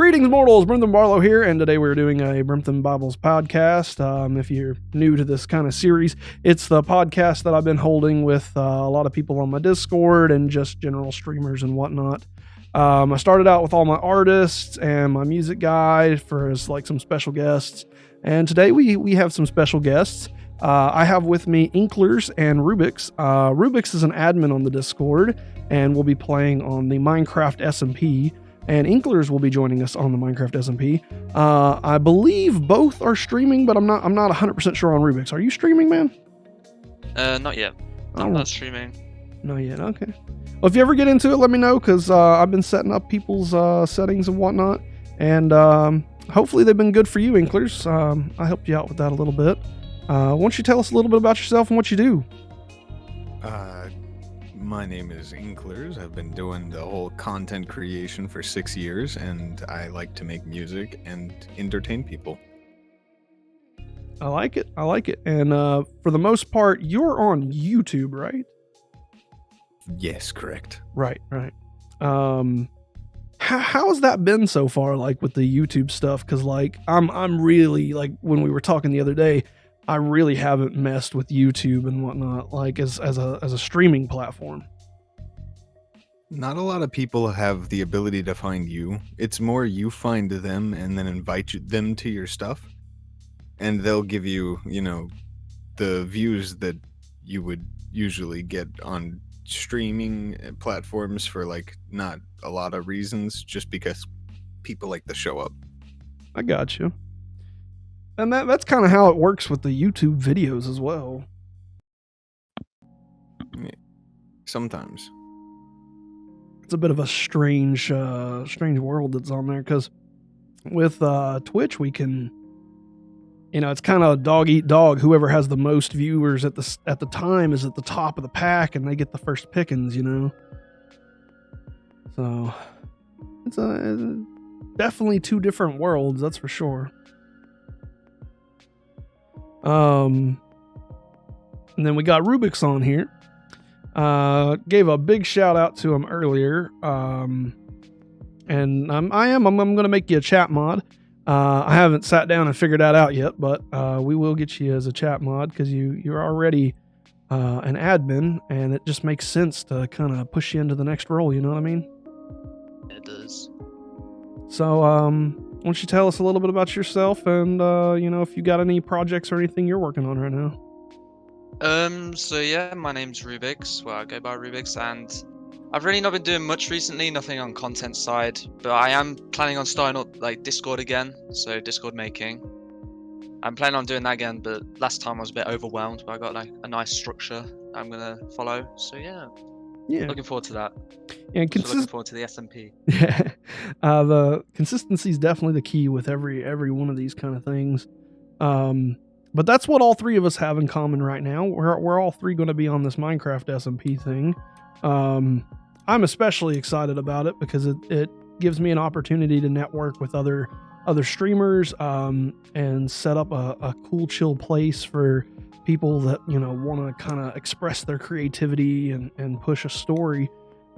Greetings, mortals. Brimthen Barlow here, and today we're doing a Brimthen Babbles podcast. If you're new to this kind of series, it's the podcast that I've been holding with a lot of people on my Discord and just general streamers and whatnot. I started out with all my artists and my music guy for like some special guests, and today we have some special guests. I have with me Inklers and Rubix. Rubix is an admin on the Discord, and we'll be playing on the Minecraft SMP. And Inklers will be joining us on the Minecraft SMP. I believe both are streaming, but I'm not 100% sure on Rubix. Are you streaming, man? Not yet. I'm not streaming. Not yet. Okay. Well, if you ever get into it, let me know, because I've been setting up people's settings and whatnot, and hopefully they've been good for you, Inklers. I helped you out with that a little bit. Why don't you tell us a little bit about yourself and what you do? My name is Inklers. I've been doing the whole content creation for 6 years, and I like to make music and entertain people. I like it. And for the most part, you're on YouTube, right? Yes, correct. Right. How has that been so far, like with the YouTube stuff? Because like I'm really, like, when we were talking the other day, I really haven't messed with YouTube and whatnot, like as a streaming platform. Not a lot of people have the ability to find you. It's more you find them and then invite them to your stuff, and they'll give you, the views that you would usually get on streaming platforms for like not a lot of reasons, just because people like to show up. I got you. And that's kind of how it works with the YouTube videos as well. Yeah, sometimes. It's a bit of a strange world that's on there, because with Twitch we can, it's kind of dog eat dog. Whoever has the most viewers at the time is at the top of the pack, and they get the first pickings. So it's definitely two different worlds, that's for sure. And then we got Rubix on here. Gave a big shout out to him earlier. And I'm going to make you a chat mod. I haven't sat down and figured that out yet, but we will get you as a chat mod, because you're already an admin, and it just makes sense to kind of push you into the next role. You know what I mean? It does. So, why don't you tell us a little bit about yourself, and if you got any projects or anything you're working on right now? So yeah, my name's Rubix. Well, I go by Rubix, and I've really not been doing much recently, nothing on content side, but I am planning on starting up like Discord again, so Discord making. I'm planning on doing that again, but last time I was a bit overwhelmed, but I got like a nice structure I'm gonna follow. So yeah, looking forward to that. And looking forward to the SMP. Yeah, the consistency is definitely the key with every one of these kind of things. But that's what all three of us have in common right now. We're all three going to be on this Minecraft SMP thing. I'm especially excited about it because it gives me an opportunity to network with other streamers, and set up a cool, chill place for people that want to kind of express their creativity and push a story.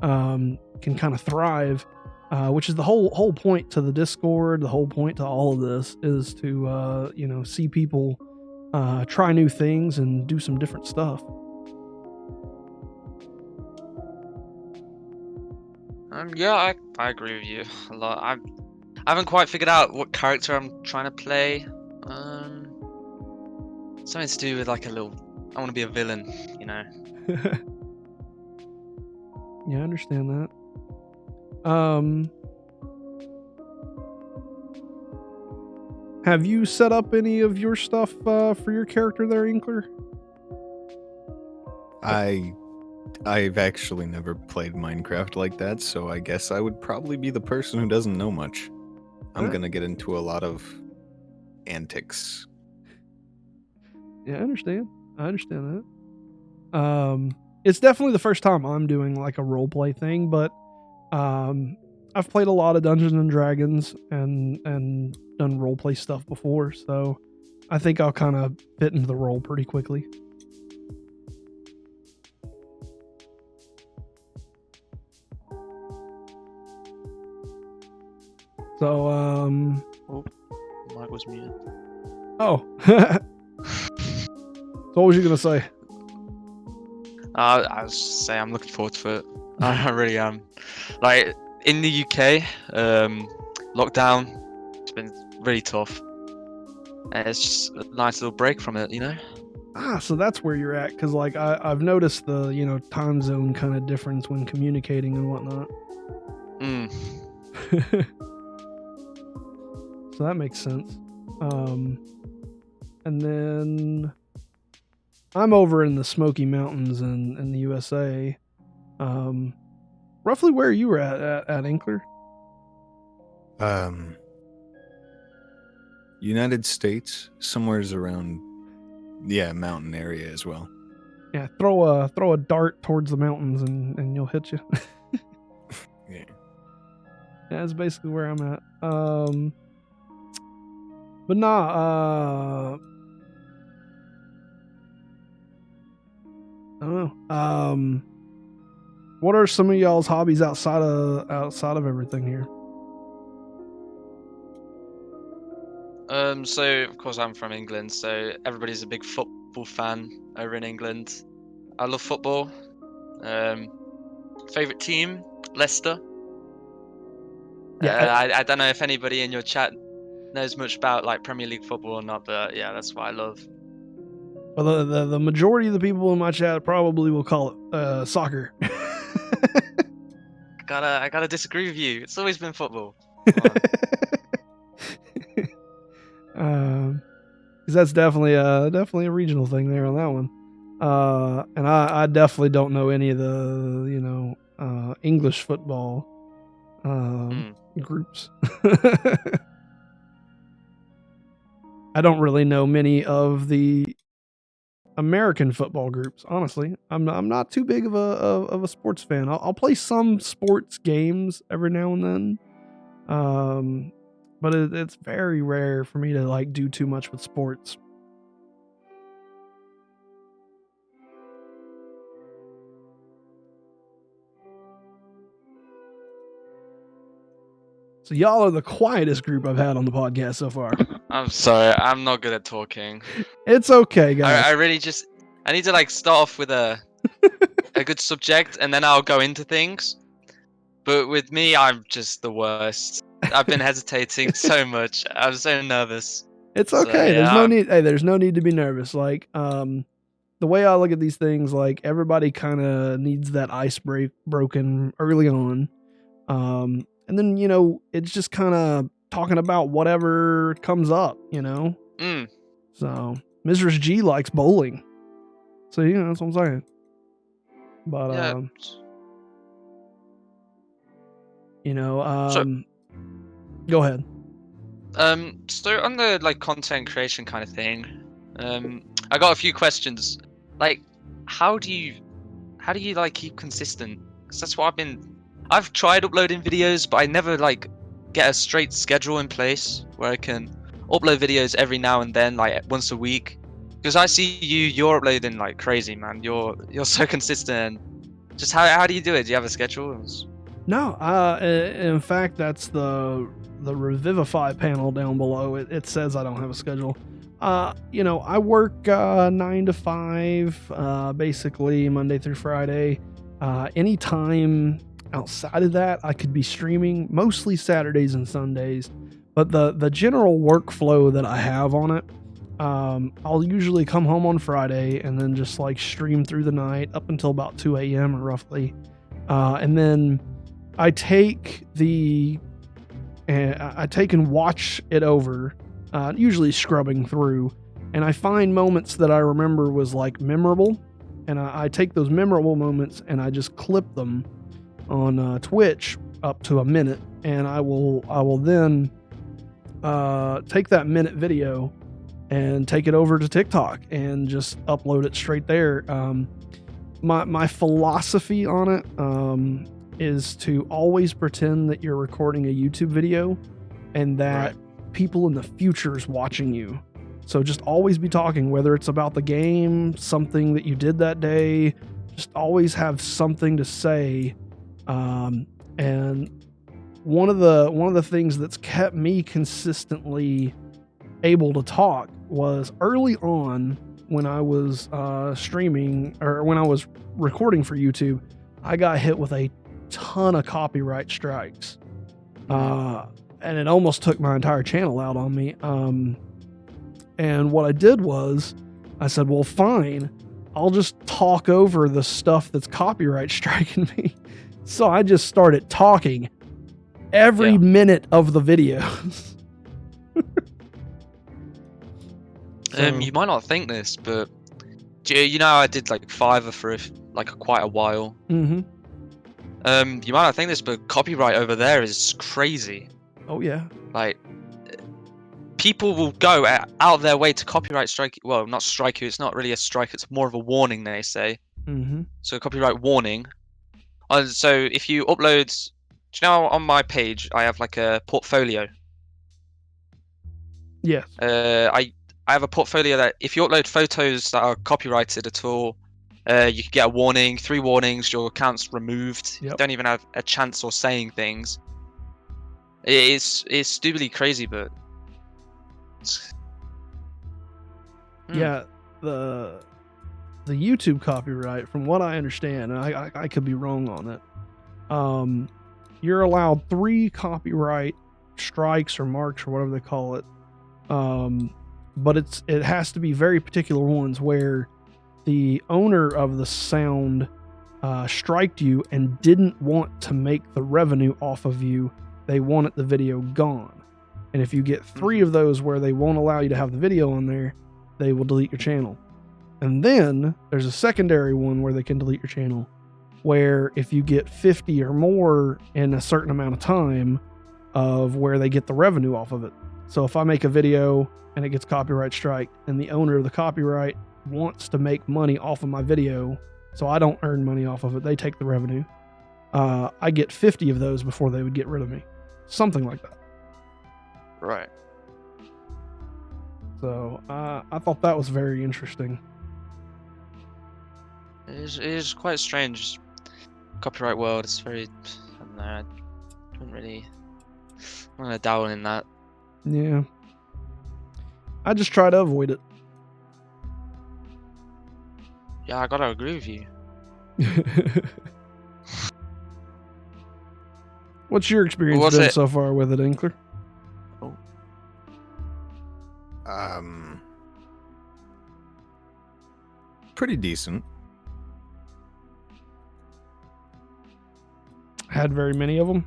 Can kind of thrive, which is the whole point to the Discord. The whole point to all of this is to see people try new things and do some different stuff. Yeah, I agree with you a lot. I haven't quite figured out what character I'm trying to play. Something to do with like I want to be a villain, Yeah, I understand that. Have you set up any of your stuff for your character there, Inkler? I've actually never played Minecraft like that, so I guess I would probably be the person who doesn't know much. I'm gonna get into a lot of antics. Yeah, I understand that. It's definitely the first time I'm doing like a roleplay thing, but I've played a lot of Dungeons and Dragons and done roleplay stuff before, so I think I'll kind of fit into the role pretty quickly. So, Oh, mic was muted. oh. So what was you going to say? I was just saying I'm looking forward to it. I really am. Like, in the UK, lockdown, it's been really tough. And it's just a nice little break from it, you know? So that's where you're at. Because, like, I've noticed the, time zone kind of difference when communicating and whatnot. So that makes sense. And then I'm over in the Smoky Mountains in the USA. Roughly where you were at Inkler? United States, somewhere's around, mountain area as well. Yeah, throw a dart towards the mountains and you'll hit you. Yeah. Yeah, that's basically where I'm at. But nah, I don't know. What are some of y'all's hobbies outside of everything here? So of course I'm from England, so everybody's a big football fan over in England. I love football. Favorite team, Leicester. Yeah, I don't know if anybody in your chat knows much about like Premier League football or not, but yeah, that's what I love. Well, the majority of the people in my chat probably will call it soccer. I gotta disagree with you. It's always been football. Because that's definitely a regional thing there on that one. And I definitely don't know any of the English football groups. I don't really know many of the American football groups, honestly. I'm not too big of a sports fan. I'll play some sports games every now and then, but it's very rare for me to like do too much with sports. So y'all are the quietest group I've had on the podcast so far. I'm sorry, I'm not good at talking. It's okay, guys. I really just I need to like start off with a good subject and then I'll go into things. But with me, I'm just the worst. I've been hesitating so much. I'm so nervous. It's okay. So, yeah. There's no need. Hey, there's no need to be nervous. Like, the way I look at these things, like everybody kind of needs that ice broken early on, and then it's just kind of talking about whatever comes up, So Mrs. G likes bowling, so that's what I'm saying. But yeah. Go ahead. So on the like content creation kind of thing, I got a few questions. Like, how do you like keep consistent? Because that's what I've tried uploading videos, but I never like get a straight schedule in place where I can upload videos every now and then, like once a week. Because I see you're uploading like crazy, man. You're so consistent. Just how do you do it? Do you have a schedule? No, in fact, that's the Revivify panel down below. It says I don't have a schedule. I work 9 to 5, basically Monday through Friday. Anytime outside of that, I could be streaming, mostly Saturdays and Sundays. But the general workflow that I have on it, I'll usually come home on Friday and then just like stream through the night up until about 2 a.m. roughly. And then I take and watch it over, usually scrubbing through, and I find moments that I remember was like memorable, and I take those memorable moments and I just clip them on Twitch up to a minute, and I will then take that minute video and take it over to TikTok and just upload it straight there. My philosophy on it is to always pretend that you're recording a YouTube video and that people in the future is watching you. So just always be talking, whether it's about the game, something that you did that day, just always have something to say. And one of the things that's kept me consistently able to talk was early on when I was streaming or when I was recording for YouTube, I got hit with a ton of copyright strikes. And it almost took my entire channel out on me. And what I did was I said, well, fine, I'll just talk over the stuff that's copyright striking me. So I just started talking every minute of the videos. You might not think this, but you know I did like Fiverr for quite a while. Mm-hmm. You might not think this, but copyright over there is crazy. Oh yeah. Like, people will go out of their way to copyright strike. Well, not strike you. It's not really a strike. It's more of a warning, they say. Mm-hmm. So copyright warning. So if you upload, do you know on my page I have like a portfolio? Yes. I have a portfolio that if you upload photos that are copyrighted at all, you can get a warning, 3 warnings, your account's removed. Yep. You don't even have a chance of saying things. It's stupidly crazy, but yeah, the YouTube copyright, from what I understand, and I could be wrong on it, you're allowed 3 copyright strikes or marks or whatever they call it, but it has to be very particular ones where the owner of the sound striked you and didn't want to make the revenue off of you. They wanted the video gone. And if you get 3 of those where they won't allow you to have the video on there, they will delete your channel. And then there's a secondary one where they can delete your channel, where if you get 50 or more in a certain amount of time of where they get the revenue off of it. So if I make a video and it gets copyright strike and the owner of the copyright wants to make money off of my video, so I don't earn money off of it, they take the revenue. I get 50 of those before they would get rid of me. Something like that. right. So I thought that was very interesting. It is quite strange. Copyright world. It's very. I don't know. I don't really. I'm gonna dabble in that. Yeah. I just try to avoid it. Yeah, I gotta agree with you. What's your experience What's been it? so far with it, Inkler? Pretty decent. Had very many of them?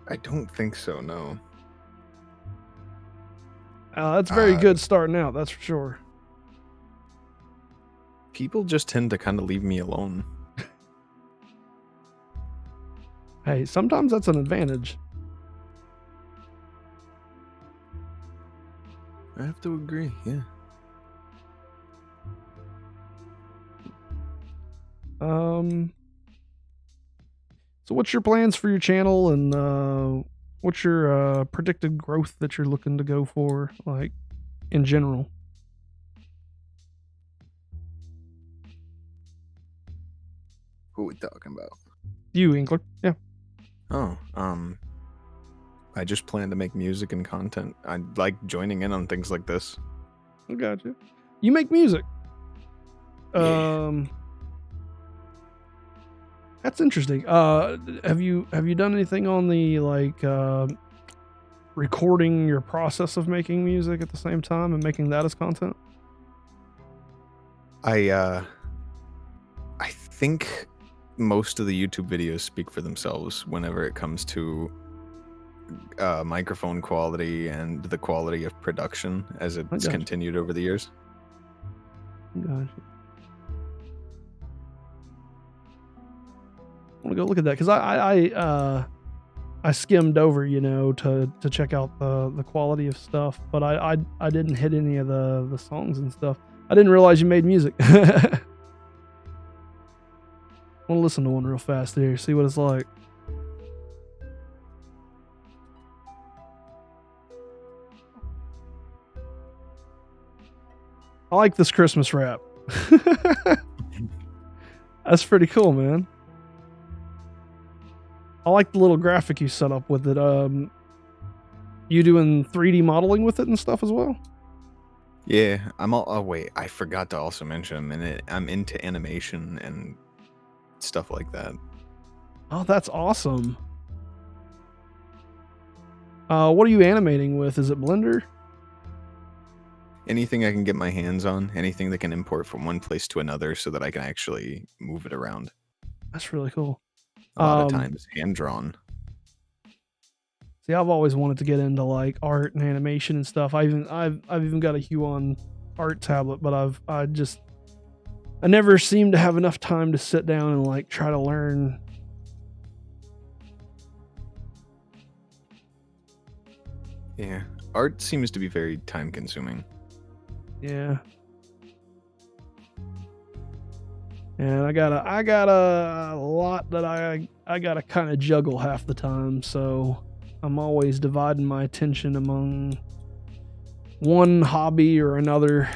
I don't think so, no. That's very good starting out, that's for sure. People just tend to kind of leave me alone. Hey, sometimes that's an advantage. I have to agree, yeah. So what's your plans for your channel, and what's your predicted growth that you're looking to go for, like, in general? Who are we talking about? You, Inkler. Yeah. Oh, I just plan to make music and content. I like joining in on things like this. I got you. You make music. Yeah. That's interesting. Have you done anything on the recording your process of making music at the same time and making that as content? I think most of the YouTube videos speak for themselves whenever it comes to microphone quality and the quality of production as it's continued over the years. Gotcha. I want to go look at that because I skimmed over, to check out the quality of stuff, but I didn't hit any of the songs and stuff. I didn't realize you made music. I want to listen to one real fast here, see what it's like. I like this Christmas rap. That's pretty cool, man. I like the little graphic you set up with it. You doing 3D modeling with it and stuff as well? Yeah, oh wait, I forgot to also mention I'm into animation and stuff like that. Oh, that's awesome. What are you animating with? Is it Blender? Anything I can get my hands on, anything that can import from one place to another so that I can actually move it around. That's really cool. A lot of times hand drawn. See, I've always wanted to get into like art and animation and stuff. I've even got a Huon art tablet, but I never seem to have enough time to sit down and like try to learn. Yeah, art seems to be very time consuming. Yeah. And I got a lot that I gotta kind of juggle half the time, so I'm always dividing my attention among one hobby or another.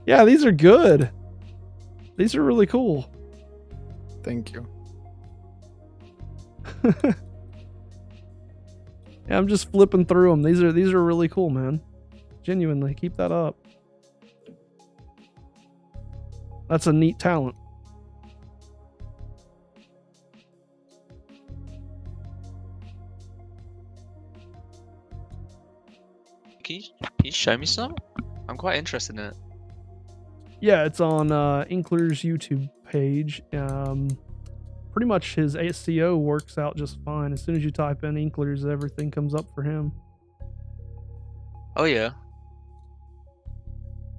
Yeah, these are good. These are really cool. Thank you. Yeah, I'm just flipping through them. These are really cool, man. Genuinely, keep that up. That's a neat talent. Can you show me some? I'm quite interested in it. Yeah, it's on Inklers' YouTube page. Pretty much his SEO works out just fine. As soon as you type in Inklers, everything comes up for him. Oh yeah. Yeah,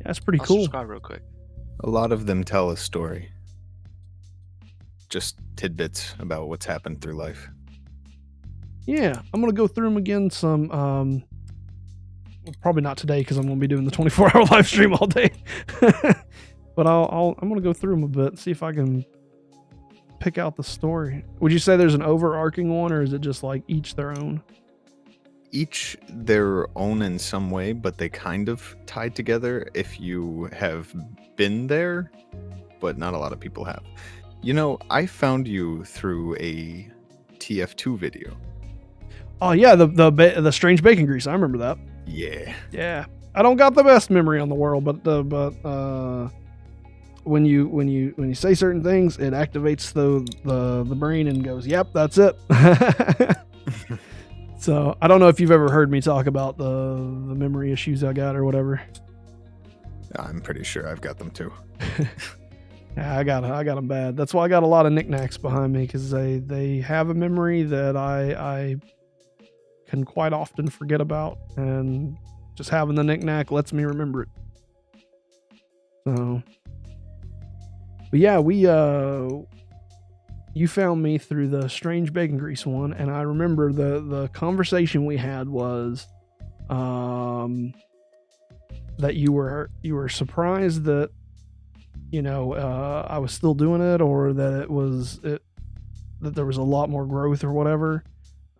that's pretty I'll cool. subscribe real quick. A lot of them tell a story. Just tidbits about what's happened through life. Yeah, I'm gonna go through them again. Some, probably not today because I'm gonna be doing the 24-hour live stream all day. But I'm gonna go through them a bit and see if I can pick out the story. Would you say there's an overarching one, or is it just like each their own? Each their own in some way, but they kind of tied together if you have been there, but not a lot of people have. You know, I found you through a TF2 video. Oh yeah, the strange bacon grease. I remember that. Yeah. Yeah. I don't got the best memory on the world, but when you say certain things, it activates the brain and goes, "Yep, that's it." So I don't know if you've ever heard me talk about the memory issues I got or whatever. I'm pretty sure I've got them too. Yeah, I got them bad. That's why I got a lot of knickknacks behind me, because they have a memory that I can quite often forget about, and just having the knickknack lets me remember it. So, but yeah, you found me through the strange bacon grease one, and I remember the conversation we had was that you were surprised that I was still doing it, or that that there was a lot more growth or whatever.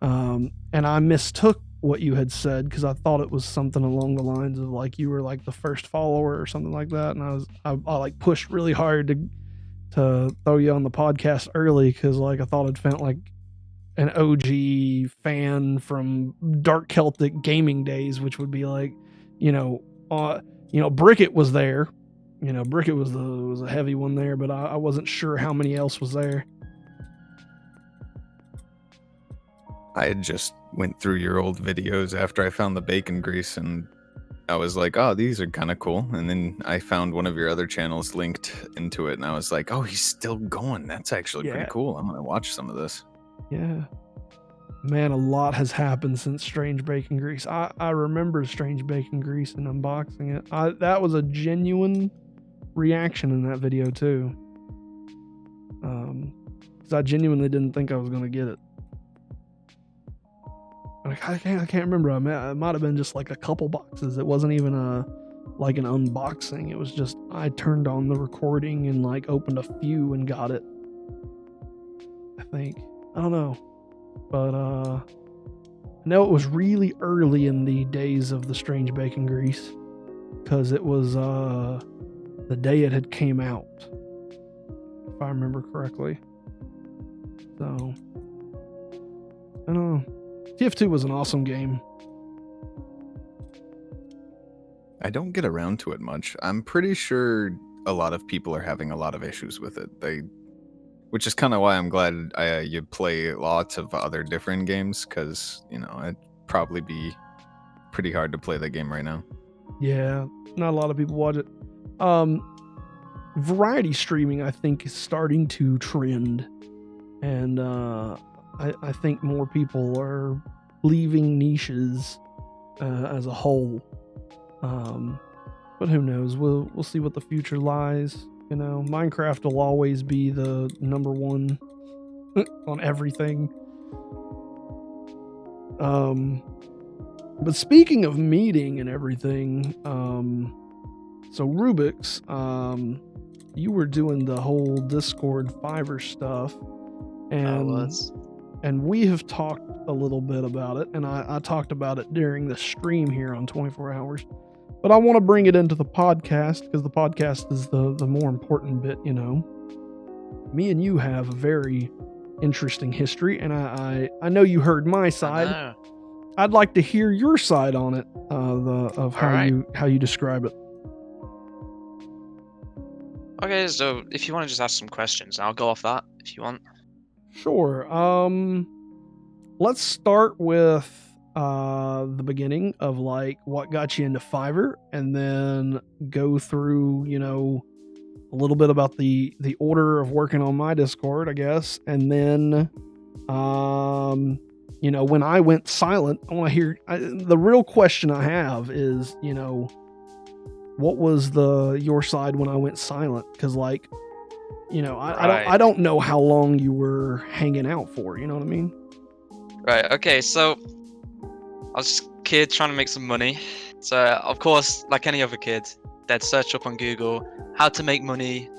And I mistook what you had said because I thought it was something along the lines of like you were like the first follower or something like that, and I like pushed really hard to throw you on the podcast early because like I thought it felt like an OG fan from Dark Celtic gaming days, which would be like, Brickett was there. Brickett was a heavy one there, but I wasn't sure how many else was there. I had just went through your old videos after I found the bacon grease, and I was like, oh, these are kind of cool. And then I found one of your other channels linked into it, and I was like, oh, he's still going. That's actually pretty cool. I'm going to watch some of this. Yeah. Man, a lot has happened since Strange Bacon Grease. I remember Strange Bacon Grease and unboxing it. That was a genuine reaction in that video, too. Because I genuinely didn't think I was going to get it. I can't remember. It might have been just like a couple boxes. It wasn't even like an unboxing. It was just I turned on the recording and like opened a few and got it. I think. I don't know. But know it was really early in the days of the Strange Bacon Grease, because it was the day it had came out, if I remember correctly. So, I don't know. TF2 was an awesome game. I don't get around to it much. I'm pretty sure a lot of people are having a lot of issues with it. Which is kind of why I'm glad you play lots of other different games, because, you know, it'd probably be pretty hard to play that game right now. Yeah, not a lot of people watch it. Variety streaming, I think, is starting to trend, and I think more people are leaving niches as a whole. But who knows? We'll see what the future lies. You know, Minecraft will always be the number one on everything. But speaking of meeting and everything, so Rubix, you were doing the whole Discord Fiverr stuff, and we have talked a little bit about it, and I talked about it during the stream here on 24 Hours. But I want to bring it into the podcast, because the podcast is the more important bit, you know. Me and you have a very interesting history, and I know you heard my side. I'd like to hear your side on it, of how you describe it. Okay, so if you want to just ask some questions, I'll go off that if you want. Sure. Let's start with the beginning of like what got you into Fiverr, and then go through, you know, a little bit about the order of working on my Discord, I guess, and then you know, when I went silent, I want to hear the real question I have is, you know, what was your side when I went silent? Because, like, you know, I don't know how long you were hanging out for, you know what I mean? Right, okay, so I was just a kid trying to make some money. So, of course, like any other kid, they'd search up on Google how to make money,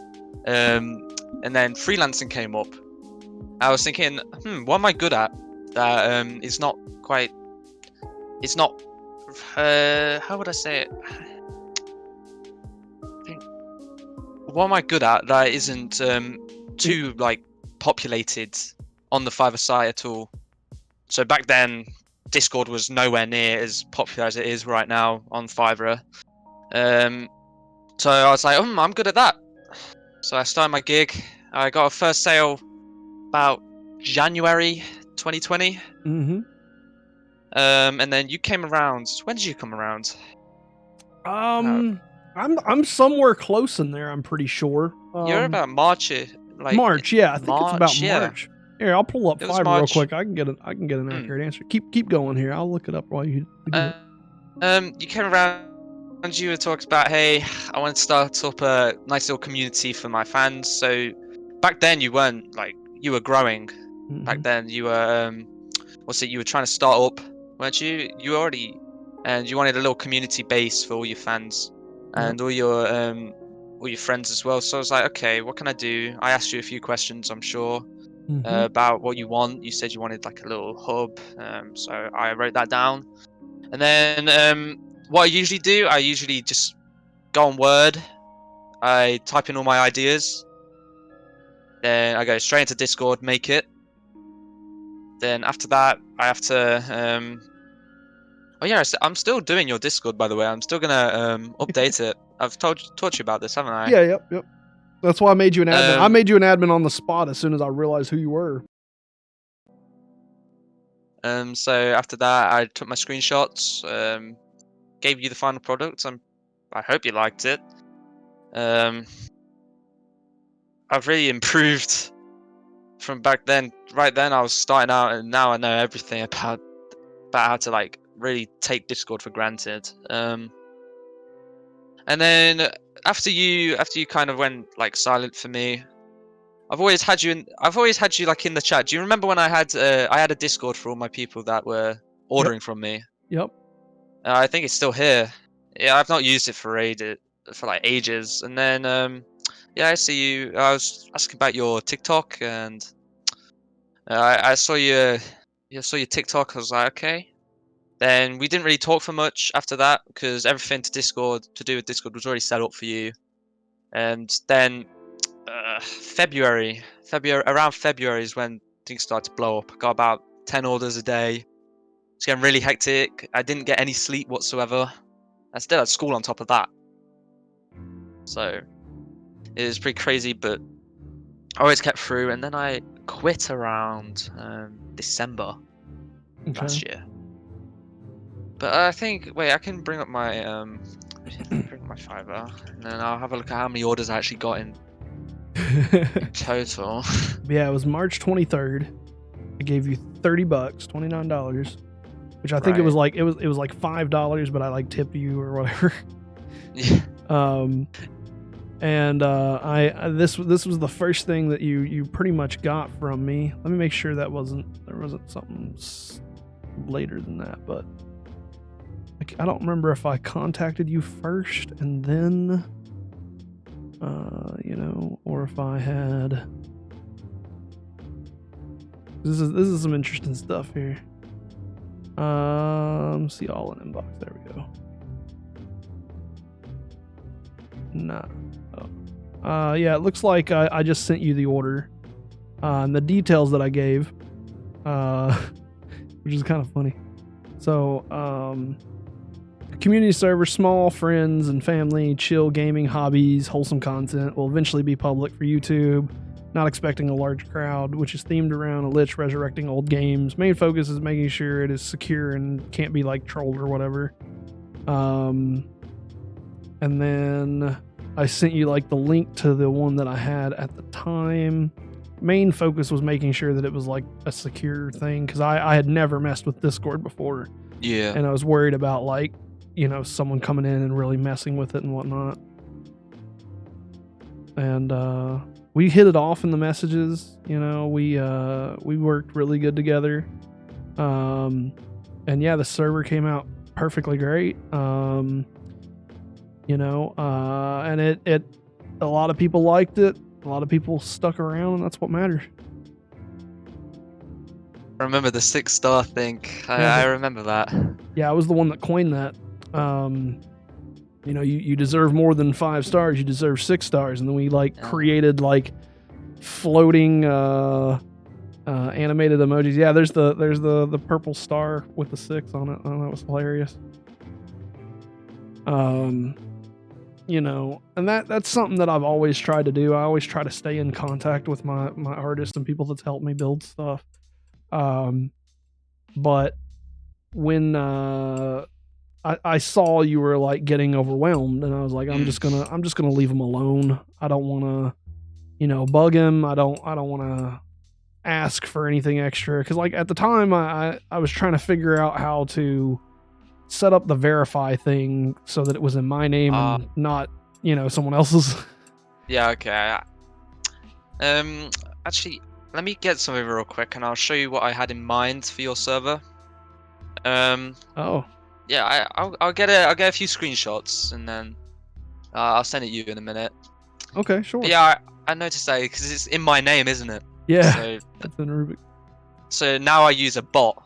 and then freelancing came up. I was thinking, what am I good at that is not quite, it's not, how would I say it? What am I good at that isn't too, like, populated on the Fiverr site at all? So back then, Discord was nowhere near as popular as it is right now on Fiverr. So I was like, I'm good at that. So I started my gig. I got a first sale about January 2020. Mm-hmm. And then you came around. When did you come around? I'm somewhere close in there, I'm pretty sure. You're about March, like March, yeah. I think it's about yeah. March. Here, I'll pull up Fiverr real quick. I can get an accurate answer. Keep going here. I'll look it up while you do it. You came around and you were talking about, hey, I want to start up a nice little community for my fans. So back then you weren't, like, you were growing. Mm-hmm. Back then you were you were trying to start up, weren't you? You already, and you wanted a little community base for all your fans and all your friends as well. So I was like, okay, what can I do? I asked you a few questions, I'm sure. About what you want. You said you wanted like a little hub, so I wrote that down. And then what I usually do, I usually just go on Word, I type in all my ideas, then I go straight into Discord, make it. Then after that, I have to oh yeah, I'm still doing your Discord, by the way. I'm still gonna update it. I've taught you about this, haven't I? Yeah, yep. That's why I made you an admin. I made you an admin on the spot as soon as I realized who you were. So after that, I took my screenshots, gave you the final product. I hope you liked it. I've really improved from back then. Right then, I was starting out, and now I know everything about how to, like, really take Discord for granted. And then after you kind of went, like, silent for me, I've always had you like in the chat. Do you remember when I had a Discord for all my people that were ordering from me? Yep. I think it's still here. Yeah, I've not used it for like ages. And then yeah, I see you. I was asking about your TikTok, and I saw your TikTok. I was like, okay, Then we didn't really talk for much after that because everything to do with Discord was already set up for you. And then around February is when things started to blow up. I got about 10 orders a day. It's getting really hectic. I didn't get any sleep whatsoever. I still had school on top of that. So it was pretty crazy, but I always kept through. And then I quit around December last year. But I think, wait, I can bring up my Fiverr, and then I'll have a look at how many orders I actually got in total. Yeah, it was March 23rd. I gave you $30, $29, which I think it was like it was like $5, but I like tipped you or whatever. Yeah. And this was the first thing that you pretty much got from me. Let me make sure there wasn't something later than that, but I don't remember if I contacted you first and then or if I had. This is some interesting stuff here. See all in inbox. There we go. Nah. Oh. Yeah, it looks like I just sent you the order and the details that I gave, which is kind of funny. So, community server, small, friends and family, chill gaming, hobbies, wholesome content, will eventually be public for YouTube. Not expecting a large crowd, which is themed around a lich resurrecting old games. Main focus is making sure it is secure and can't be like trolled or whatever. And then I sent you like the link to the one that I had at the time. Main focus was making sure that it was like a secure thing, because I had never messed with Discord before. Yeah. And I was worried about like, someone coming in and really messing with it and whatnot. And we hit it off in the messages. We worked really good together. And yeah, the server came out perfectly great. And it a lot of people liked it. A lot of people stuck around, and that's what matters. I remember the 6-star thing. I remember that. Yeah, I was the one that coined that. You deserve more than 5 stars. You deserve 6 stars. And then we created like floating animated emojis. Yeah, there's the purple star with the 6 on it. Oh, that was hilarious. And that's something that I've always tried to do. I always try to stay in contact with my artists and people that's helped me build stuff. But when I saw you were like getting overwhelmed, and I was like, I'm just gonna leave him alone. I don't want to, bug him. I don't want to ask for anything extra, because like at the time I was trying to figure out how to set up the verify thing so that it was in my name and not someone else's. Yeah, okay. Actually, let me get something real quick and I'll show you what I had in mind for your server. Yeah, I'll get a few screenshots and then I'll send it you in a minute. Okay, sure. But yeah, I noticed that because it's in my name, isn't it? Yeah, so that's in Rubik. So now I use a bot.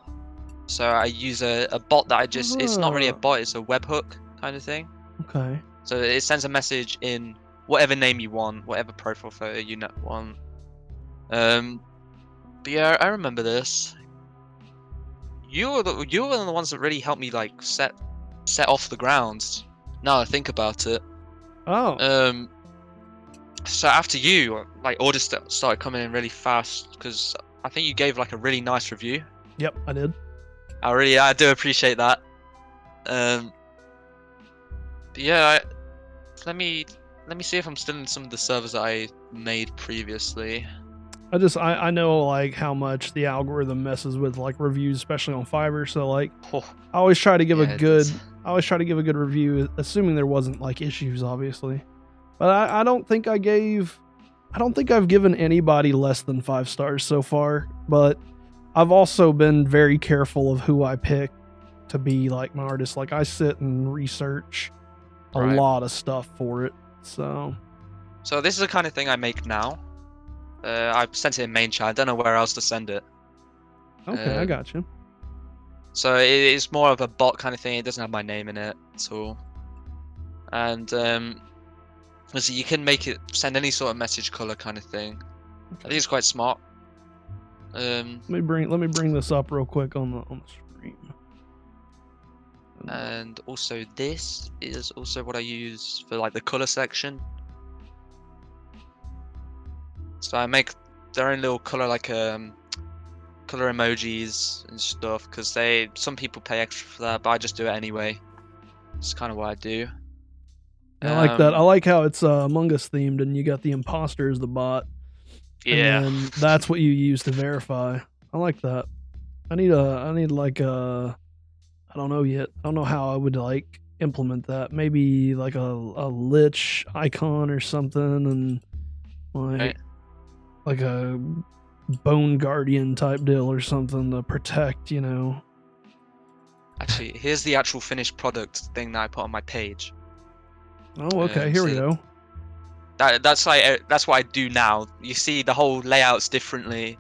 So I use a bot that it's not really a bot, it's a webhook kind of thing. Okay. So it sends a message in whatever name you want, whatever profile photo you want. But yeah, I remember this. You were one of the ones that really helped me like set off the grounds. Now I think about it. Oh. So after you, like orders started coming in really fast because I think you gave like a really nice review. Yep, I did. I do appreciate that. But yeah, let me see if I'm still in some of the servers that I made previously. I know like how much the algorithm messes with like reviews, especially on Fiverr. So like, I always try to give a good review, assuming there wasn't like issues, obviously. But I don't think I've given anybody less than 5 stars so far. But I've also been very careful of who I pick to be like my artist. Like I sit and research a lot of stuff for it. So this is the kind of thing I make now. I've sent it in main chat. I don't know where else to send it. Okay, I got you. So it's more of a bot kind of thing. It doesn't have my name in it at all. And so you can make it send any sort of message color kind of thing. I think it's quite smart. Let me bring this up real quick on the screen. And also this is also what I use for like the color section. So I make their own little color like color emojis and stuff because some people pay extra for that, but I just do it anyway. It's kind of what I do. I like that. I like how it's Among Us themed, and you got the imposter as the bot. Yeah. And then that's what you use to verify. I like that. I need like a, I don't know yet. I don't know how I would like implement that. Maybe like a lich icon or something, and like a bone guardian type deal or something to protect, you know. Actually, here's the actual finished product thing that I put on my page. Oh, okay. Here we go. That's what I do now. You see, the whole layout's differently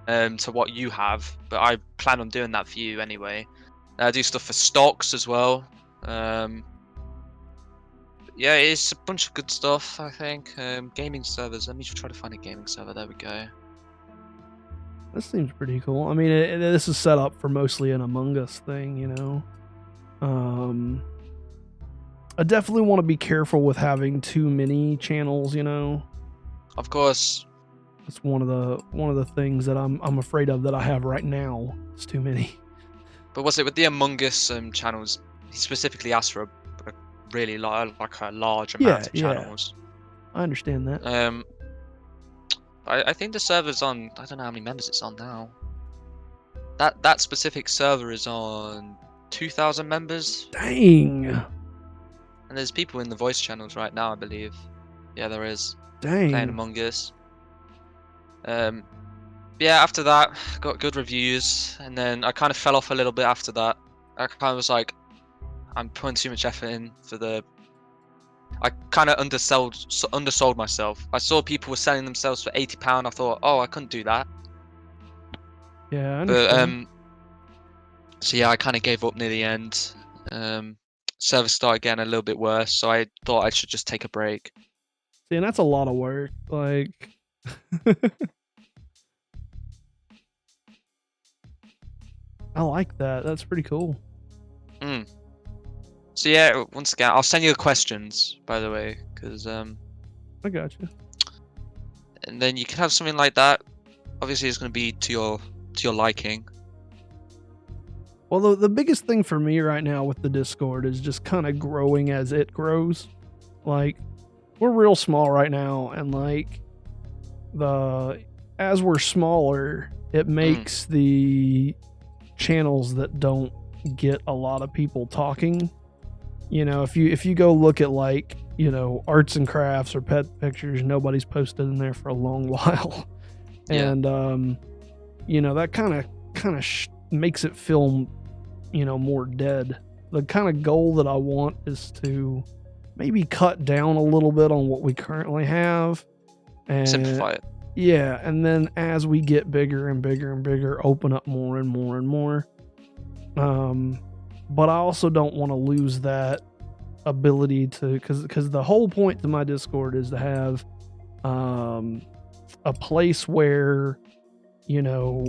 to what you have, but I plan on doing that for you anyway. I do stuff for stocks as well. Yeah, it's a bunch of good stuff, I think. Gaming servers. Let me try to find a gaming server. There we go. This seems pretty cool. I mean, this is set up for mostly an Among Us thing, you know. I definitely want to be careful with having too many channels, you know. Of course. It's one of the things that I'm afraid of that I have right now. It's too many. But was it with the Among Us channels? He specifically asked for a really large amount of channels. I understand that. I think the server's on. I don't know how many members it's on now. That specific server is on 2,000 members. Dang. And there's people in the voice channels right now, I believe. Yeah, there is. Dang. Playing Among Us. Yeah, after that, got good reviews, and then I kind of fell off a little bit after that. I kind of was like, I'm putting too much effort in for the. I kind of undersold myself. I saw people were selling themselves for £80. I thought, oh, I couldn't do that. Yeah, I understand. But so yeah, I kind of gave up near the end. Service started getting a little bit worse, so I thought I should just take a break. See, and that's a lot of work. Like, I like that. That's pretty cool. So yeah, once again, I'll send you the questions, by the way, because I got you. And then you can have something like that. Obviously, it's going to be to your liking. Well, the biggest thing for me right now with the Discord is just kind of growing as it grows. Like, we're real small right now, and like as we're smaller, it makes the channels that don't get a lot of people talking. You know, if you go look at like, you know, arts and crafts or pet pictures, nobody's posted in there for a long while. Yeah. And you know, that kind of makes it feel, you know, more dead. The kind of goal that I want is to maybe cut down a little bit on what we currently have and Simplify it. Yeah, and then as we get bigger and bigger and bigger, open up more and more and more. But I also don't want to lose that ability to, because the whole point to my Discord is to have a place where, you know,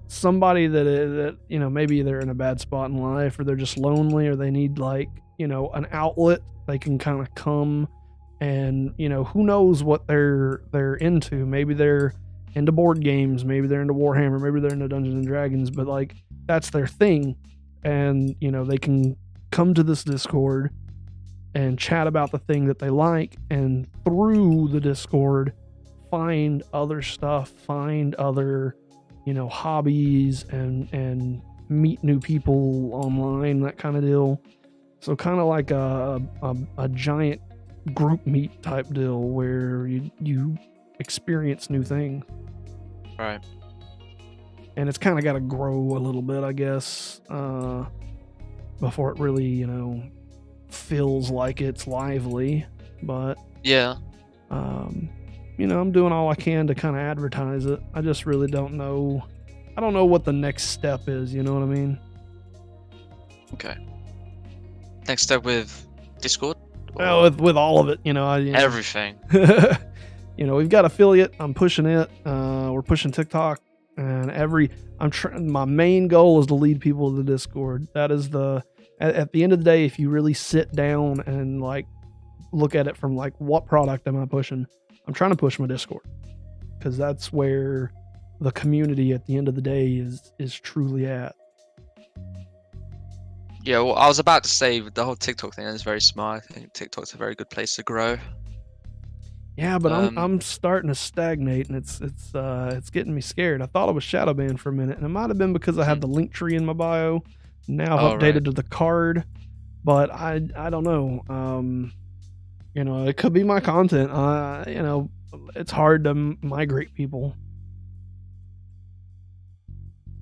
somebody that you know, maybe they're in a bad spot in life, or they're just lonely, or they need, like, you know, an outlet. They can kind of come and, you know, who knows what they're into. Maybe they're into board games, maybe they're into Warhammer, maybe they're into Dungeons and Dragons, but like, that's their thing. And, you know, they can come to this Discord and chat about the thing that they like, and through the Discord find other stuff, find other, you know, hobbies, and meet new people online, that kind of deal. So kind of like a giant group meet type deal where you experience new things. Right. And it's kind of got to grow a little bit, I guess, before it really, you know, feels like it's lively. But yeah, you know, I'm doing all I can to kind of advertise it. I just really don't know. I don't know what the next step is. You know what I mean? Okay. Next step with Discord? With all of it, Everything. We've got affiliate. I'm pushing it. We're pushing TikTok, and my main goal is to lead people to the Discord. That is at the end of the day, if you really sit down and like look at it from like what product am I pushing, I'm trying to push my Discord, because that's where the community at the end of the day is truly at. Yeah, well, I was about to say the whole TikTok thing is very smart. I think TikTok's a very good place to grow. Yeah, but I'm starting to stagnate, and it's getting me scared. I thought I was shadow banned for a minute, and it might have been because I had the link tree in my bio. Now I've updated to the card, but I don't know. It could be my content. It's hard to migrate people.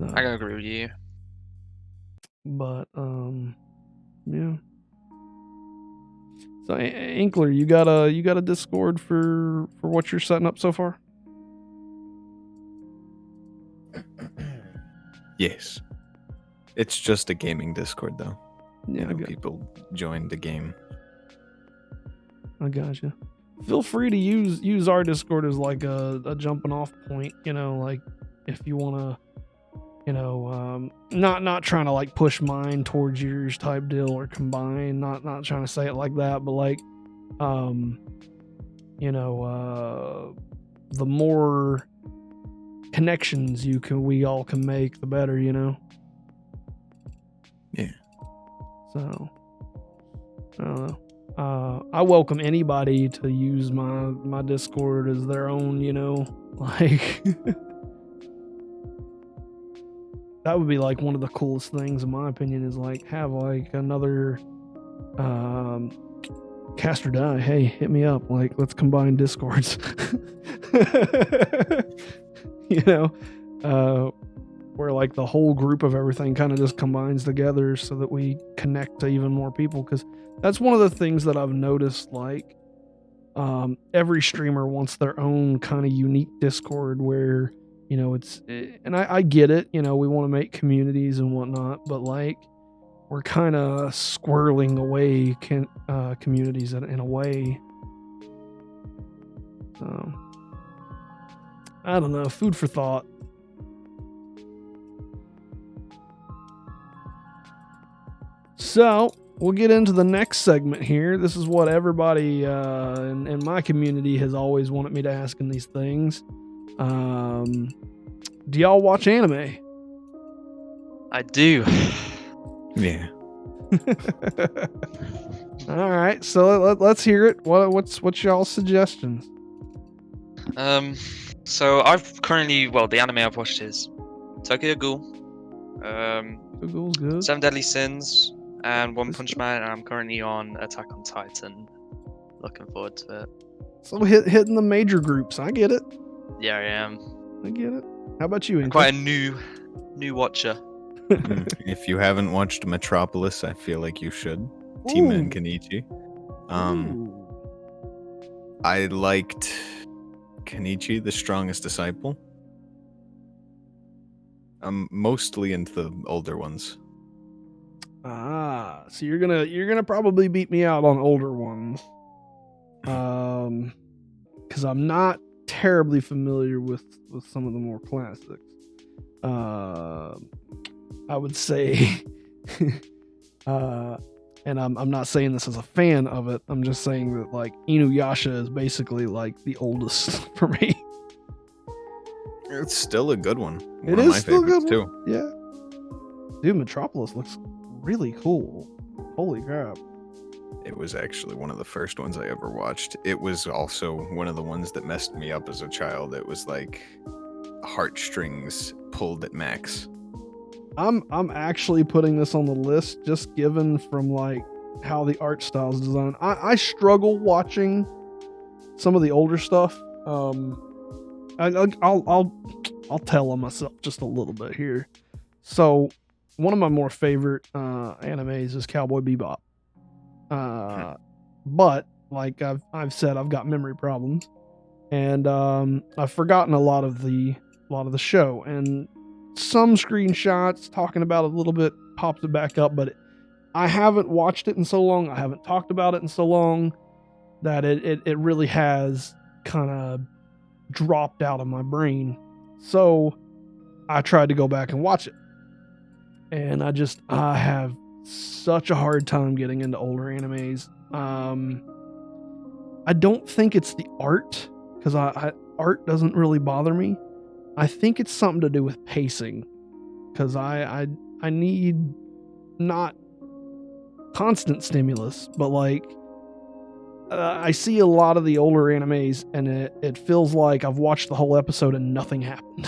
I can agree with you. But yeah. So Inkler, you got a Discord for what you're setting up so far? Yes. It's just a gaming Discord though. Yeah, people join the game. I gotcha. Feel free to use our Discord as like a jumping off point, like if you want to, not trying to like push mine towards yours type deal or combine, not trying to say it like that, but like, the more connections we all can make, the better, Yeah. So, I don't know. I welcome anybody to use my Discord as their own, like that would be like one of the coolest things in my opinion, is like have like another cast or die. Hey, hit me up. Like, let's combine Discords. Where like the whole group of everything kind of just combines together so that we connect to even more people. Because that's one of the things that I've noticed, like every streamer wants their own kind of unique Discord where, and I get it, we want to make communities and whatnot, but like we're kind of squirreling away communities in a way. So I don't know, food for thought. So we'll get into the next segment here. This is what everybody in my community has always wanted me to ask in these things. Do y'all watch anime? I do. Yeah. All right, so let's hear it. What's y'all's suggestions? So I've currently, the anime I've watched is Tokyo Ghoul, Google's good. 7 Deadly Sins, and One Punch Man, and I'm currently on Attack on Titan. Looking forward to it. So hitting the major groups. I get it. Yeah, I am. I get it. How about you, Inkler? Quite a new watcher. If you haven't watched Metropolis, I feel like you should. Tima and Kenichi. I liked Kenichi, the Strongest Disciple. I'm mostly into the older ones. So you're gonna probably beat me out on older ones. Because I'm not terribly familiar with some of the more classics. I would say, and I'm not saying this as a fan of it. I'm just saying that like Inuyasha is basically like the oldest for me. It's still a good one. It is still a good one too. Yeah, dude, Metropolis looks really cool. Holy crap! It was actually one of the first ones I ever watched. It was also one of the ones that messed me up as a child. It was like heartstrings pulled at max. I'm actually putting this on the list just given from like how the art style is designed. I struggle watching some of the older stuff. I'll tell on myself just a little bit here. So one of my more favorite animes is Cowboy Bebop. But like I've said, I've got memory problems, and I've forgotten a lot of the show, and some screenshots talking about it a little bit pops it back up, but I haven't watched it in so long, I haven't talked about it in so long, that it really has kind of dropped out of my brain. So I tried to go back and watch it. And I have such a hard time getting into older animes. I don't think it's the art, because art doesn't really bother me. I think it's something to do with pacing, because I need not constant stimulus, but like I see a lot of the older animes, and it feels like I've watched the whole episode and nothing happened.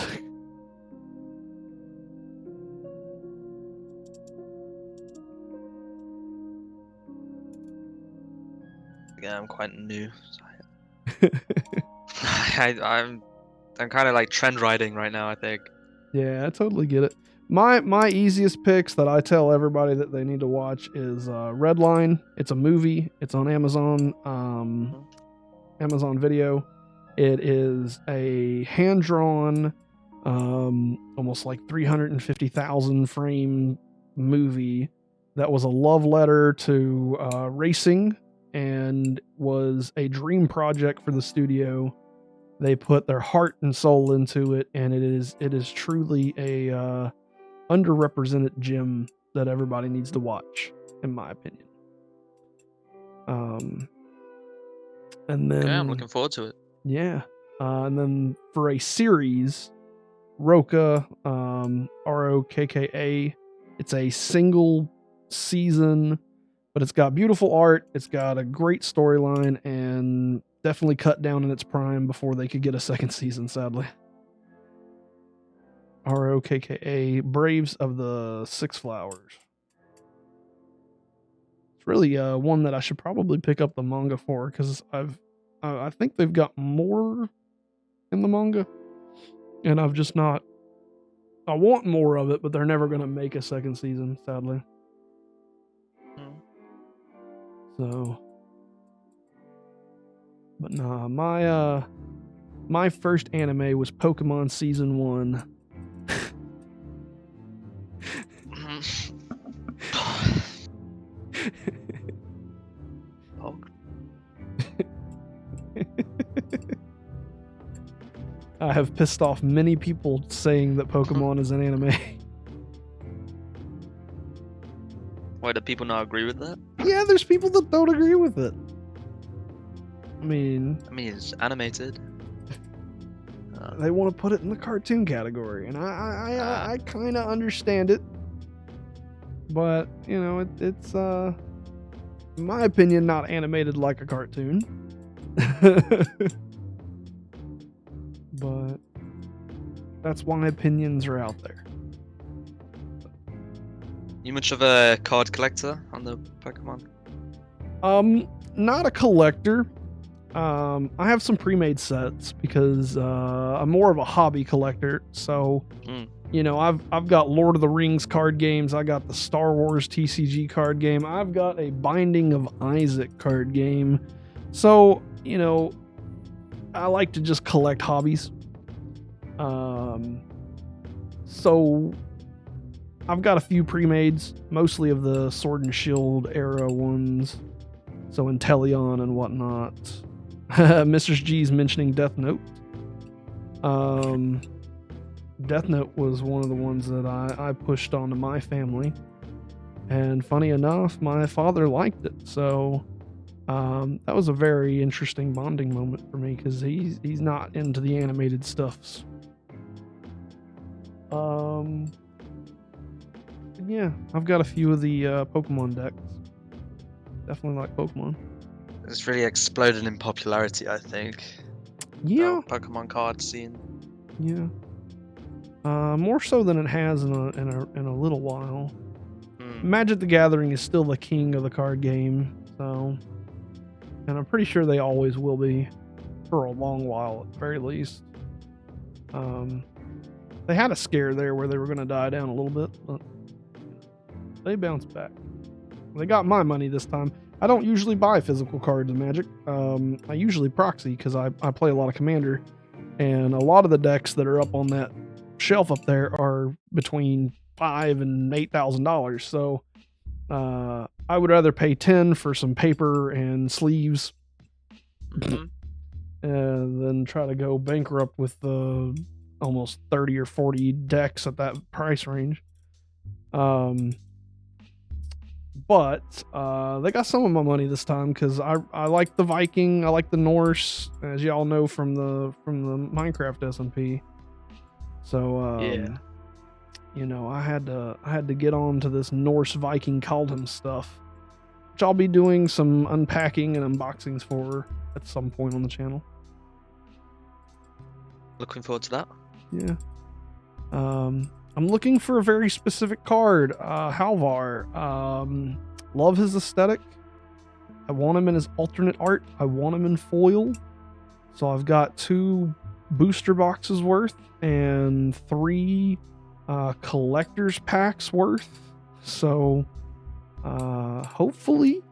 Yeah, I'm quite new. I'm kind of like trend riding right now, I think. Yeah, I totally get it. My easiest picks that I tell everybody that they need to watch is Redline. It's a movie. It's on Amazon Video. It is a hand-drawn, almost like 350,000 frame movie that was a love letter to racing and was a dream project for the studio. They put their heart and soul into it, and it is truly a underrepresented gem that everybody needs to watch, in my opinion. And then Yeah, I'm looking forward to it. Yeah. And then for a series, Roka, Rokka. It's a single season, but it's got beautiful art. It's got a great storyline, and definitely cut down in its prime before they could get a second season, sadly. Rokka, Braves of the Six Flowers. It's really one that I should probably pick up the manga for, because I think they've got more in the manga, and I've just not. I want more of it, but they're never going to make a second season, sadly. So, but nah, my first anime was Pokemon Season 1. I have pissed off many people saying that Pokemon is an anime. Why do people not agree with that? Yeah, there's people that don't agree with it. I mean, it's animated. They want to put it in the cartoon category, and I kind of understand it. But, you know, it's in my opinion, not animated like a cartoon. But that's why opinions are out there. You much of a card collector on the Pokemon? Not a collector. I have some pre-made sets because I'm more of a hobby collector. So, you know, I've got Lord of the Rings card games. I got the Star Wars TCG card game. I've got a Binding of Isaac card game. So, you know, I like to just collect hobbies. So I've got a few pre-mades, mostly of the Sword and Shield era ones. So Inteleon and whatnot. Mrs. G's mentioning Death Note. Death Note was one of the ones that I pushed onto my family. And funny enough, my father liked it. So that was a very interesting bonding moment for me, because he's not into the animated stuffs. Yeah, I've got a few of the Pokemon decks. Definitely like Pokemon. It's really exploded in popularity, I think. Yeah. Pokemon card scene. Yeah. More so than it has in a little while. Magic the Gathering is still the king of the card game, so, and I'm pretty sure they always will be for a long while at the very least. They had a scare there where they were going to die down a little bit, but they bounced back. They got my money this time. I don't usually buy physical cards in Magic. I usually proxy because I play a lot of Commander, and a lot of the decks that are up on that shelf up there are between $5,000 and $8,000. So I would rather pay 10 for some paper and sleeves Mhm. and then try to go bankrupt with almost 30 or 40 decks at that price range. But they got some of my money this time because I like the Viking, I like the Norse, as y'all know from the Minecraft SMP. So Yeah. you know, I had to get on to this Norse Viking Kaldheim stuff, which I'll be doing some unpacking and unboxings for at some point on the channel. Looking forward to that. Yeah. I'm looking for a very specific card. Halvar. Love his aesthetic. I want him in his alternate art. I want him in foil. So I've got 2 booster boxes worth and 3 collector's packs worth. So hopefully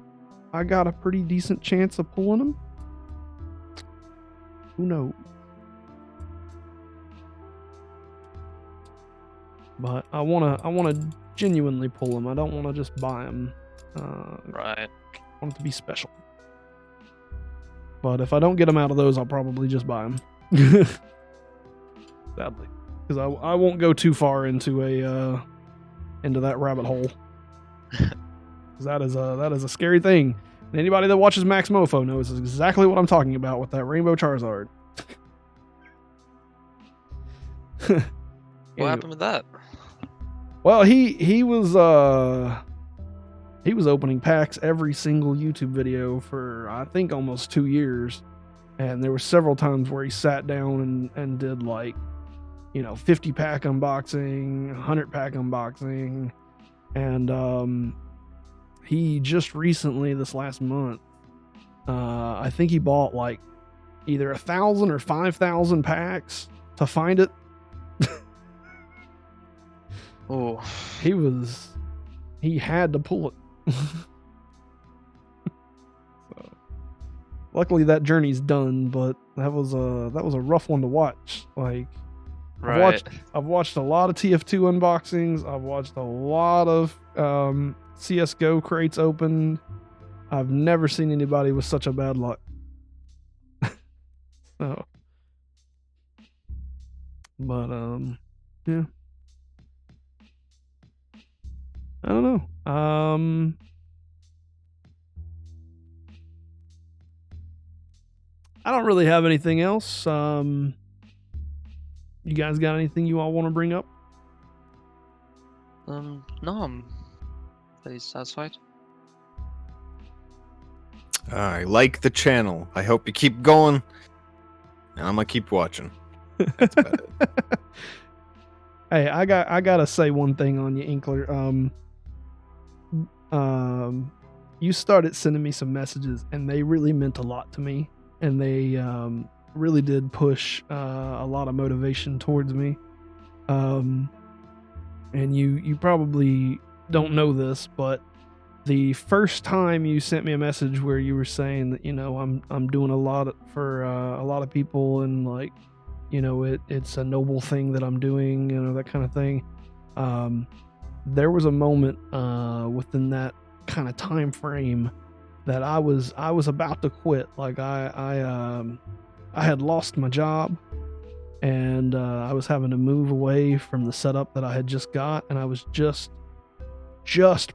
I got a pretty decent chance of pulling him. Who knows? But I wanna genuinely pull him. I don't want to just buy him. Right. I want it to be special. But if I don't get him out of those, I'll probably just buy him. Sadly, because I won't go too far into that rabbit hole. 'Cause that is a scary thing. And anybody that watches Max Mofo knows exactly what I'm talking about with that Rainbow Charizard. What happened with that? Well, he was opening packs every single YouTube video for I think almost 2 years, and there were several times where he sat down and did 50 pack unboxing, 100 pack unboxing, and he just recently this last month, I think he bought either 1,000 or 5,000 packs to find it. Oh, he had to pull it. So, luckily that journey's done, but that was a rough one to watch. right. I've watched a lot of TF2 unboxings. I've watched a lot of CS:GO crates opened. I've never seen anybody with such a bad luck. So, but yeah. I don't know. I don't really have anything else. You guys got anything you all want to bring up? No, I'm pretty satisfied. I like the channel. I hope you keep going. And I'm gonna keep watching. That's about it. Hey, I gotta say one thing on you, Inkler. You started sending me some messages, and they really meant a lot to me, and they really did push a lot of motivation towards me. And you probably don't know this, but the first time you sent me a message where you were saying that I'm doing a lot for a lot of people, and it's a noble thing that I'm doing, that kind of thing. There was a moment within that kind of time frame that I was about to quit. Like I had lost my job, and I was having to move away from the setup that I had just got, and I was just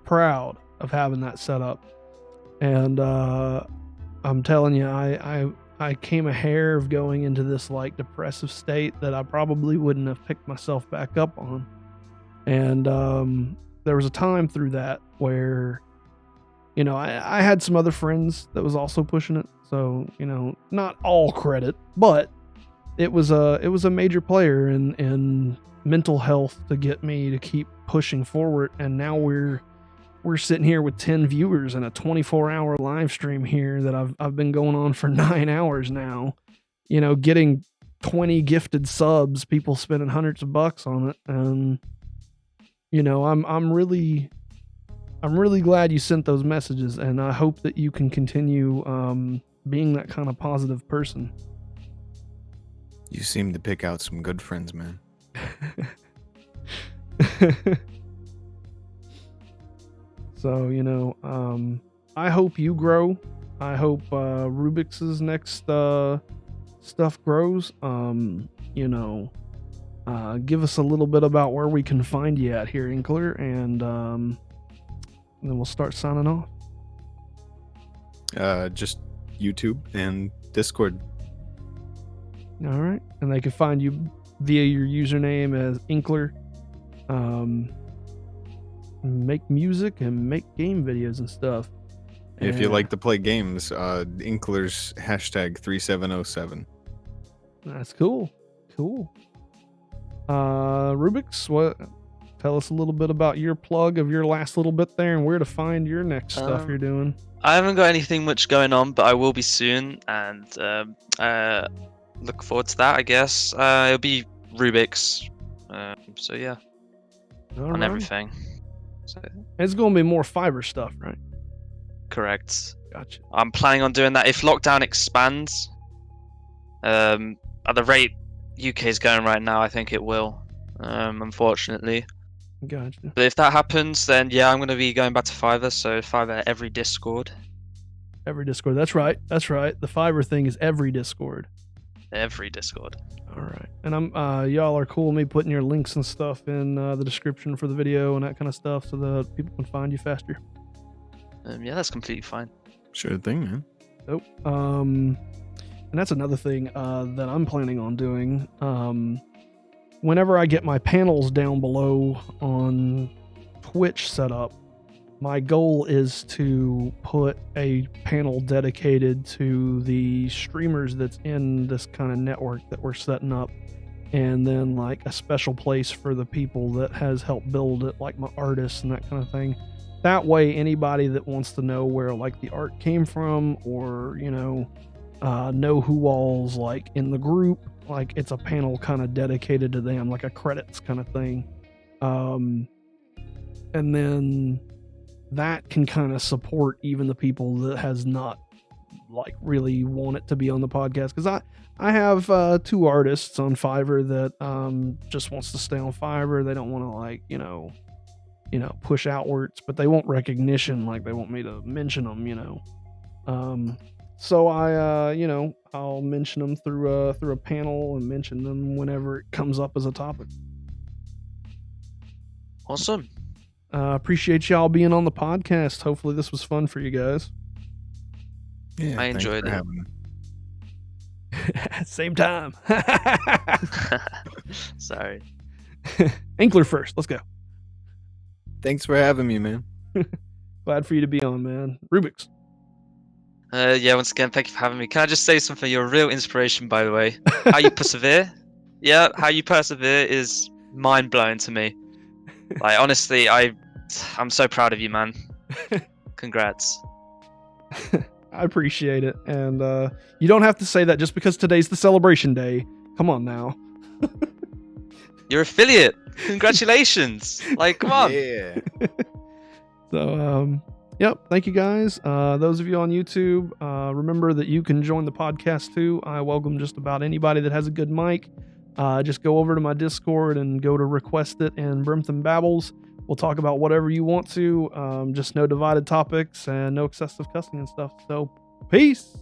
proud of having that setup. And I'm telling you, I came a hair of going into this depressive state that I probably wouldn't have picked myself back up on. And there was a time through that where I had some other friends that was also pushing it, so not all credit, but it was a major player in mental health to get me to keep pushing forward. And now we're sitting here with 10 viewers and a 24-hour live stream here that I've been going on for 9 hours now, getting 20 gifted subs, people spending hundreds of bucks on it. And I'm really glad you sent those messages, and I hope that you can continue being that kind of positive person. You seem to pick out some good friends, man. So, I hope you grow. I hope Rubix's next stuff grows. Give us a little bit about where we can find you at here, Inkler, and then we'll start signing off. Just YouTube and Discord. All right. And they can find you via your username as Inkler. Make music and make game videos and stuff. If you like to play games, Inklers #3707. That's cool. Cool. Rubix, tell us a little bit about your plug of your last little bit there and where to find your next stuff you're doing. I haven't got anything much going on, but I will be soon, and look forward to that, I guess. It'll be Rubix. So yeah, on everything. So, it's going to be more Fiverr stuff, right? Correct. Gotcha. I'm planning on doing that. If lockdown expands, at the rate UK is going right now, I think it will, unfortunately. Gotcha. But if that happens, then yeah, I'm going to be going back to Fiverr. So Fiverr every Discord. Every Discord. That's right. That's right. The Fiverr thing is every Discord. Every Discord. All right. And I'm y'all are cool with me putting your links and stuff in the description for the video and that kind of stuff so that people can find you faster. Yeah, that's completely fine. Sure thing, man. Oh, and that's another thing that I'm planning on doing. Whenever I get my panels down below on Twitch set up, my goal is to put a panel dedicated to the streamers that's in this kind of network that we're setting up, and then like a special place for the people that has helped build it, like my artists and that kind of thing. That way, anybody that wants to know where like the art came from, or know who all's like in the group, like it's a panel kind of dedicated to them, like a credits kind of thing. And then that can kind of support even the people that has not like really want it to be on the podcast, because I have 2 artists on Fiverr that just wants to stay on Fiverr. They don't want to like push outwards, but they want recognition, like they want me to mention them, so I I'll mention them through a panel and mention them whenever it comes up as a topic. Awesome. Appreciate y'all being on the podcast. Hopefully this was fun for you guys. Yeah, I enjoyed it. Same time. Sorry. Inkler first. Let's go. Thanks for having me, man. Glad for you to be on, man. Rubix. Yeah, once again, thank you for having me. Can I just say something? You're a real inspiration, by the way. How you persevere? Yeah, how you persevere is mind-blowing to me. Like, honestly, I'm so proud of you, man. Congrats. I appreciate it. And you don't have to say that just because today's the celebration day. Come on now. You're affiliate. Congratulations. Like, come on. Yeah. So, yep. Thank you guys. Those of you on YouTube, remember that you can join the podcast too. I welcome just about anybody that has a good mic. Just go over to my Discord and go to request it and Brimthen Babbles. We'll talk about whatever you want to. Just no divided topics and no excessive cussing and stuff. So, peace.